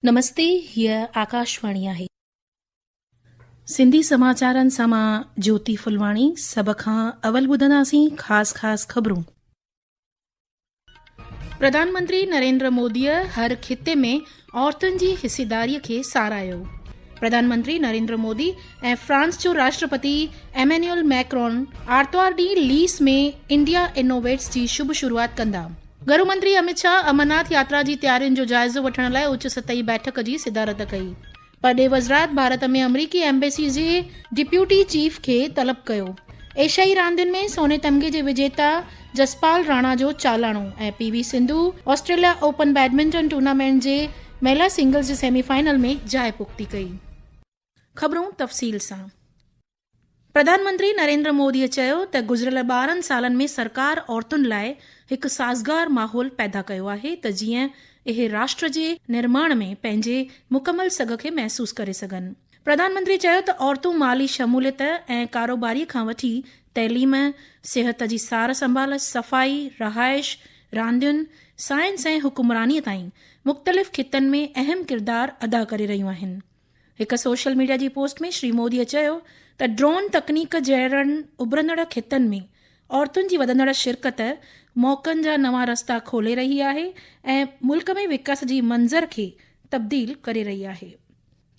नमस्ते, हीअ आकाशवाणी आहे। सिंधी समाचारनि सां मां ज्योति फुलवाणी। सभ खां अवल ॿुधंदासीं ख़ासि ख़बरूं। प्रधानमंत्री नरेंद्र मोदीअ हर खिते में औरतुनि जी हिसेदारीअ खे साराहियो। प्रधानमंत्री नरेंद्र मोदी ऐं फ्रांस जो राष्ट्रपति एमेन्युअल मैक्रोन आर्तवार ॾींहुं लीस में इंडिया इनोवेट्स जी शुभ शुरूआत कंदा। गृह मंत्री अमित शाह अमरनाथ यात्रा जी तयारियुनि जो जाइज़ो वठण लाइ उच्च सतही बैठक जी सिदारत कई। परॾे वज़रात भारत में अमरीकी एम्बेसी जे डिप्यूटी चीफ खे तलब कयो। एशियाई रांदियुनि में सोने तमगे जे विजेता जसपाल राणा जो चालाणो ऐं PV Sindhu Australia open badminton tournament जे महिला सिंगल्स जे सेमीफाइनल में जाइ पुख्ती कई। ख़बरूं तफ़सील सां। प्रधानमंत्री नरेंद्र मोदीअ चयो त गुज़िरियल 12 सालनि में सरकार औरतुनि लाइ हिकु साज़गार माहौल पैदा कयो आहे त जीअं इहे राष्ट्र जे निर्माण में पंहिंजे मुकमल सघ खे महसूस करे सघनि। प्रधानमंत्री चयो त औरतूं माली शमूलियत ऐं कारोबारी खां वठी तइलीम, सिहत जी सार संभाल, सफ़ाई, रहाइश, रांदियुनि, साइंस ऐं हुकुमरानीअ ताईं मुख़्तलिफ़ खितनि में अहम किरदारु अदा करे रहियूं आहिनि। हिकु सोशल मीडिया जी पोस्ट में श्री मोदीअ चयो त ड्रोन तकनीक जहिड़नि उभरंदड़ खितनि में औरतुनि जी वधंदड़ शिरकत मौक़नि जा नवां रस्ता खोले रही आहे ऐं मुल्क में विकास जी मंज़र खे तब्दील करे रही आहे।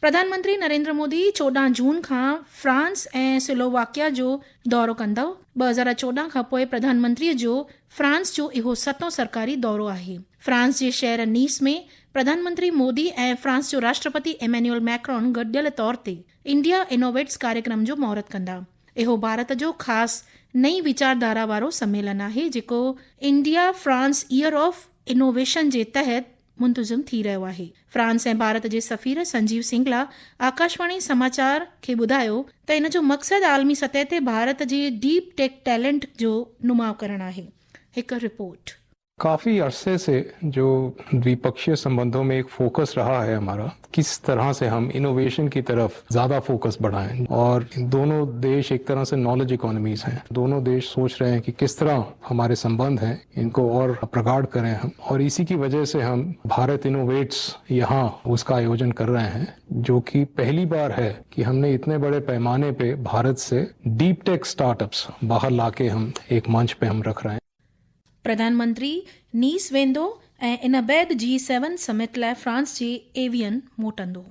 प्रधानमंत्री नरेंद्र मोदी 14 जून खां फ्रांस ऐं स्लोवाकिया जो दौरो कंदो। 2014 खां पोइ प्रधानमंत्रीअ जो फ्रांस जो इहो 7हों सरकारी दौरो आहे। फ्रांस जे शहर नीस में प्रधानमंत्री मोदी ऐं फ्रांस जो राष्ट्रपति एमेन्युअल मैक्रोन गॾियल तौर ते इंडिया इनोवेट्स कार्यक्रम जो महूरत कंदा। इहो भारत जो ख़ासि नई वीचारधारा वारो सम्मेलन आहे जेको India France year of innovation जे तहत मुंतज़िम थी रहियो आहे। फ्रांस ऐं भारत जे सफ़ीर संजीव सिंगला आकाशवाणी समाचार खे ॿुधायो त इन जो मक़सदु आलमी सतह ते भारत जे डीप टेक टैलेंट जो नुमाव करणु आहे। हिकु रिपोर्ट। काफी अरसे से जो द्विपक्षीय संबंधों में एक फोकस रहा है हमारा, किस तरह से हम इनोवेशन की तरफ ज्यादा फोकस बढ़ाएं। और दोनों देश एक तरह से नॉलेज इकोनॉमीज हैं। दोनों देश सोच रहे हैं कि किस तरह हमारे संबंध हैं इनको और प्रगाढ़ करें हम, और इसी की वजह से हम भारत इनोवेट्स यहाँ उसका आयोजन कर रहे हैं, जो कि पहली बार है कि हमने इतने बड़े पैमाने पे भारत से डीप टेक स्टार्टअप्स बाहर लाके हम एक मंच पे हम रख रहे हैं। प्रधानमंत्री नीस वेंदो ऐं इन बैदि G7 समिट लाइ फ्रांस जे एवियन मोटंदो।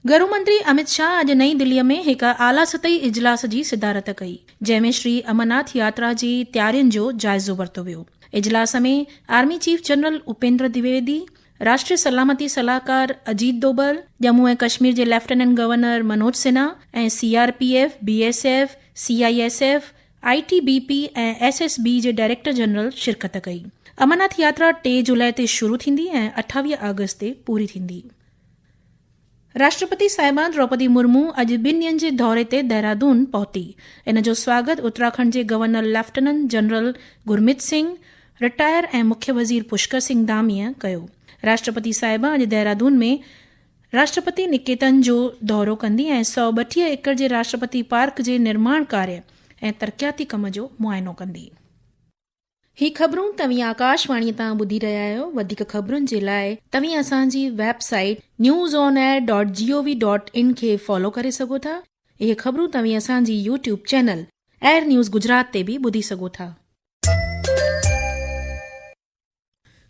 गृह मंत्री अमित शाह अॼु नई दिल्लीअ में हिकु आला सतही इजलास जी सिदारत कई, जंहिंमें श्री अमरनाथ यात्रा जी तयारियुनि जो जाइज़ो वरितो वियो। इजलास में army chief general Upendra Dwivedi, राष्ट्रीय सलामती सलाहकार अजीत डोभाल, जम्मू ऐं कश्मीर जे लेफ्टिनेंट गवर्नर मनोज सिन्हा ऐं CRPF, BSF, CISF, ITBP ऐं SSB जे डायरेक्टर जनरल शिरकत कई। अमरनाथ यात्रा 3 जुलाई ते शुरू थींदी ऐं 28 अगस्त ते पूरी थींदी। राष्ट्रपति साहिबा द्रौपदी मुर्मू अॼु 2 ॾींहनि जे दौरे ते देहरादून पहुती। इन जो स्वागत उत्तराखंड जे governor lieutenant general Gurmeet Singh, retire ऐं मुख्य वज़ीर पुष्कर सिंह धामीअ कयो। राष्ट्रपति साहिबा अॼु देहरादून में राष्ट्रपति निकेतन जो दौरो कंदी ऐं 132 एकड़ जे राष्ट्रपति पार्क जे निर्माण कार्य ऐं तरक़ियाती कम जो मुआयनो कंदी। ही ख़बरूं तव्हीं आकाशवाणीअ तां ॿुधी रहिया आहियो। वधीक ख़बरुनि जे लाइ तव्हीं असांजी वेबसाइट newsonair.gov.in खे फॉलो करे सघो था। इहे ख़बरूं तव्हीं असांजी YouTube channel air news Gujarat ते बि ॿुधी सघो था।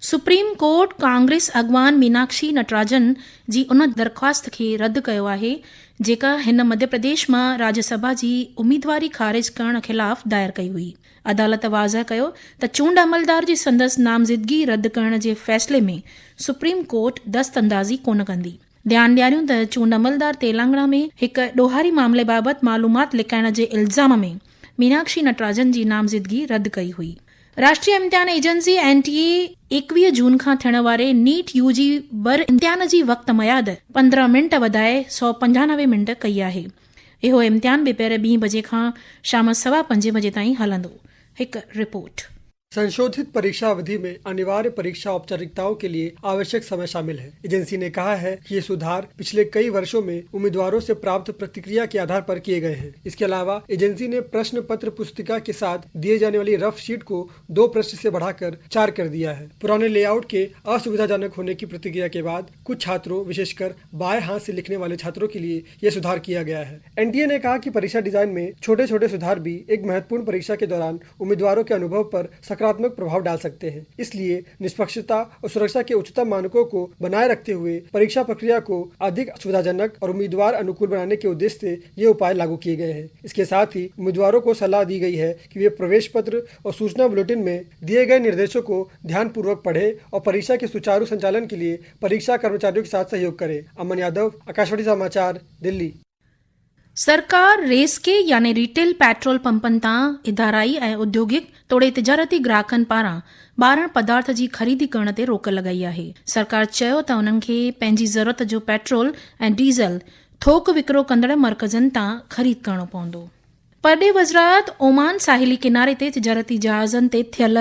सुप्रीम कोर्ट कांग्रेस अॻवान मीनाक्षी नटराजन जी उन दरख़्वास्त खे रद्द कयो आहे जेका हिन मध्य प्रदेश मां राज्यसभा जी उम्मीदवारी ख़ारिज करण ख़िलाफ़ दायर कई हुई। अदालत वाज़ह कयो त चूंड अमलदार जी संदसि नामज़दगी रद्द करण जे फ़ैसिले में सुप्रीम कोर्ट दस्तअंदाज़ी कोन कंदी। ध्यानु ॾियारियूं त चूंड अमलदार तेलंगाना में हिकु ॾोहारी मामले बाबति मालूमात लिकाइण जे इल्ज़ाम में मीनाक्षी नटराजन जी नामज़दगी रद्द कई हुई। राष्ट्रीय इम्तिहान एजेंसी NTA 21 जून खां थियण वारे नीट UG बर इम्तिहान जी वक़्त मयाद 15 मिंट वधाए 195 मिंट कई आहे। इहो इम्तिहान ॿिए 2 बजे खां शाम 5:15 बजे ताईं हलंदो। हिकु रिपोर्ट। संशोधित परीक्षा अवधि में अनिवार्य परीक्षा औपचारिकताओं के लिए आवश्यक समय शामिल है। एजेंसी ने कहा है कि ये सुधार पिछले कई वर्षों में उम्मीदवारों से प्राप्त प्रतिक्रिया के आधार पर किए गए हैं। इसके अलावा एजेंसी ने प्रश्न पत्र पुस्तिका के साथ दिए जाने वाली रफ शीट को 2 पृष्ठ से बढ़ाकर 4 कर दिया है। पुराने लेआउट के असुविधाजनक होने की प्रतिक्रिया के बाद कुछ छात्रों, विशेषकर बाएं हाथ से लिखने वाले छात्रों के लिए यह सुधार किया गया है। एनटीए ने कहा कि परीक्षा डिजाइन में छोटे छोटे सुधार भी एक महत्वपूर्ण परीक्षा के दौरान उम्मीदवारों के अनुभव पर सकारात्मक प्रभाव डाल सकते हैं। इसलिए निष्पक्षता और सुरक्षा के उच्चतम मानकों को बनाए रखते हुए परीक्षा प्रक्रिया को अधिक सुविधाजनक और उम्मीदवार अनुकूल बनाने के उद्देश्य से ये उपाय लागू किए गए हैं। इसके साथ ही उम्मीदवारों को सलाह दी गई है कि वे प्रवेश पत्र और सूचना बुलेटिन में दिए गए निर्देशों को ध्यानपूर्वक पढ़े और परीक्षा के सुचारू संचालन के लिए परीक्षा कर्मचारियों के साथ सहयोग करें। अमन यादव, आकाशवाणी समाचार, दिल्ली। सरकार रेस्के यानी रिटेल पेट्रोल पंपनि तां इदाराई ऐं औद्योगिक तोड़े तिजारती ग्राहकनि पारां ॿारण पदार्थ जी ख़रीदी करण ते रोक लॻाई आहे। सरकार चयो त उन्हनि खे पंहिंजी ज़रूरत जो पेट्रोल ऐं डीज़ल थोक विकिरो कंदड़ मर्कज़नि तां ख़रीद करणो पवंदो। परॾे वज़रात ओमान साहिली किनारे ते तिजारती जहाज़नि ते थियल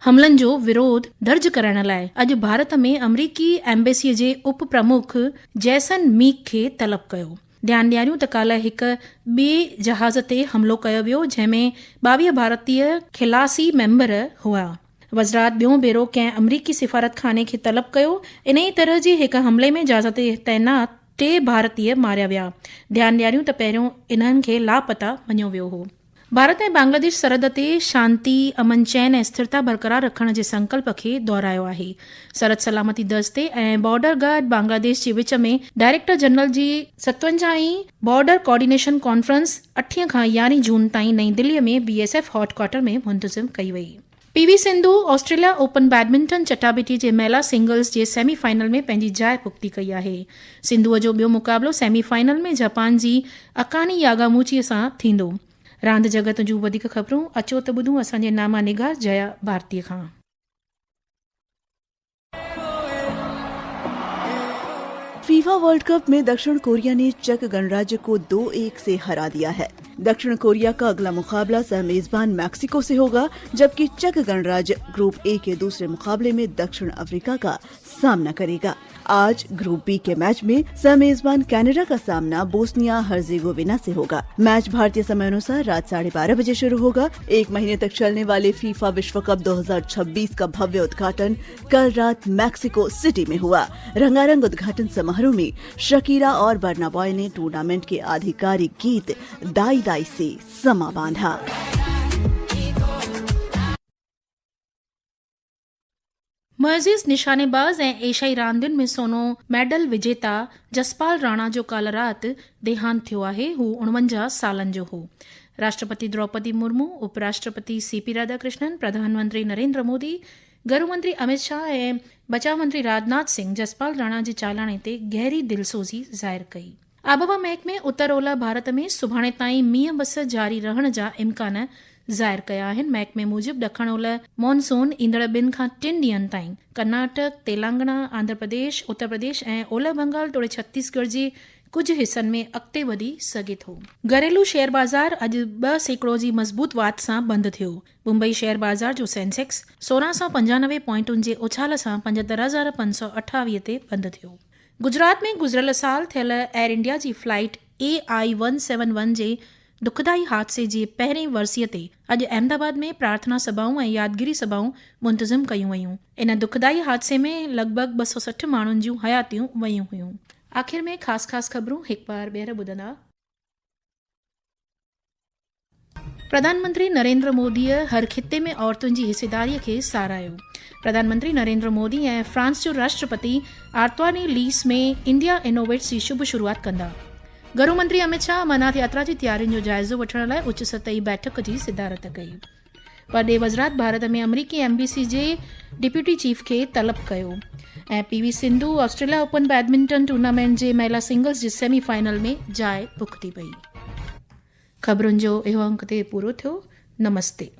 हमलनि जो विरोध दर्ज करण लाइ अॼु भारत में अमरीकी एम्बेसीअ जे उप प्रमुख जैसन मीक खे तलब कयो। ध्यान ॾियारियूं त काल्ह हिक ॿिए जहाज़ ते हमिलो कयो वियो, जंहिंमें 22 भारतीय खिलासी मेंबर हुआ। वज़रात ॿियों भेरो कंहिं अमरीकी सिफ़ारतखाने खे तलब कयो। इन ई तरह जी हिक हमले में जहाज़ ते तैनात 3 भारतीय मारिया विया। ध्यान ॾियारियूं त पहिरियों इन्हनि खे लापता मञियो वियो हो। भारत ऐं बांग्लादेश सरहद ते शांती, अमन चैन ऐं स्थिरता बरक़रार रखण जे संकल्प खे दोहरायो आहे। सरहद सलामती दस्ते ऐं बॉर्डर गार्ड बांग्लादेश जे विच में डायरेक्टर जनरल जी 57वीं बॉर्डर कोऑर्डिनेशन कॉन्फ्रेंस 8 खां 11 जून ताईं नई दिल्लीअ में BSF हेडक्वार्टर में मुंतज़िम कई वई। PV Sindhu Australia open badminton चटाभेटी जे महिला सिंगल्स जे सेमीफाइनल में पंहिंजी जाइ पुख़्ती कई आहे। सिंधुअ जो ॿियो मुक़ाबलो सेमीफाइनल में जापान जी अकानी यागामूची सां थींदो। रांदि जगत जूं वधीक ख़बरूं अचो त ॿुधूं असांजे नामा निगाह जया भारतीय खां। फीफा वर्ल्ड कप में दक्षिण कोरिया ने चेक गणराज्य को 2-1 से हरा दिया है। दक्षिण कोरिया का अगला मुकाबला सह मेजबान मैक्सिको से होगा, जबकि चेक गणराज्य ग्रुप ए के दूसरे मुकाबले में दक्षिण अफ्रीका का सामना करेगा। आज ग्रुप बी के मैच में सह मेजबान कनाडा का सामना बोस्निया हर्जेगोविना से होगा। मैच भारतीय समय अनुसार रात 12:30 बजे शुरू होगा। 1 महीने तक चलने वाले फीफा विश्व कप 2026 का भव्य उद्घाटन कल रात मैक्सिको सिटी में हुआ। रंगारंग उद्घाटन समारोह में शकीरा और बर्ना बॉय ने टूर्नामेंट के आधिकारिक गीत दाई दाई से समा बांधा। मुअज़्ज़िज़ निशानेबाज़ ऐं एशियाई रांदियुनि में सोनो मेडल विजेता जसपाल राणा जो काल्ह राति देहांत थियो आहे। हू 49 सालनि जो हो। राष्ट्रपति द्रौपदी मुर्मू, उपराष्ट्रपति CP राधाकृष्णन, प्रधानमंत्री नरेंद्र मोदी, गृहमंत्री अमित शाह ऐं बचाव मंत्री राजनाथ सिंह जसपाल राणा जे चालाणे ते गहरी दिलसोज़ी ज़ाहिर कई। आबहवा महकमे उत्तर ओलह भारत में सुभाणे ताईं मींहं बस जारी रहण जा इम्कान ज़ाहिर कया आहिनि। महकमे मूजिबि ॾखण ओलह मॉनसून ईंदड़ 2 खां 3 ॾींहनि ताईं कर्नाटक, तेलंगाना, आंध्र प्रदेश, उत्तर प्रदेश ऐं ओलह बंगाल तोड़े छत्तीसगढ़ जे कुझु हिस्सनि में अॻिते वधी सघे थो। घरेलू शेयर बाज़ार अॼु 2% जी मज़बूत वात सां बंदि थियो। मुंबई शेयर बाज़ार जो सेंसेक्स 1695 पॉइंटुनि जे उछाल सां 75,528 ते बंदि थियो। गुजरात में गुज़िरियल साल थियल एयर इंडिया जी फ्लाइट AI-171 जे दुखदाई हादसे जे पहिरें वर्सीअ ते अॼु अहमदाबाद में प्रार्थना सभाऊं ऐं यादगिरी सभाऊं मुंतज़िम कयूं वयूं। इन दुखदाई हादसे में लॻभॻि 260 माण्हुनि जूं हयातियूं वयूं हुयूं। आख़िर में ख़ासि ख़बरूं हिकु बार ॿीहर ॿुधंदा। प्रधानमंत्री नरेंद्र मोदीअ हर खिते में औरतुनि जी हिसेदारीअ खे साराहियो। प्रधानमंत्री नरेंद्र मोदी ऐं फ्रांस जो राष्ट्रपति आर्तवार लीस में इंडिया इनोवेट्स जी शुभ शुरूआत कंदा। गृह मंत्री अमित शाह अमरनाथ यात्रा जी तयारियुनि जो जाइज़ो वठण लाइ उच्च सतही बैठक जी सिदारत कई। परॾे वज़रात भारत में अमरीकी एम्बेसी जे डिप्यूटी चीफ खे तलब कयो। ऐं PV Sindhu Australia open badminton tournament जे महिला सिंगल्स जे सेमीफाइनल में जाइ पुख़्ती पई। ख़बरुनि जो इहो अंक ते पूरो थियो। नमस्ते।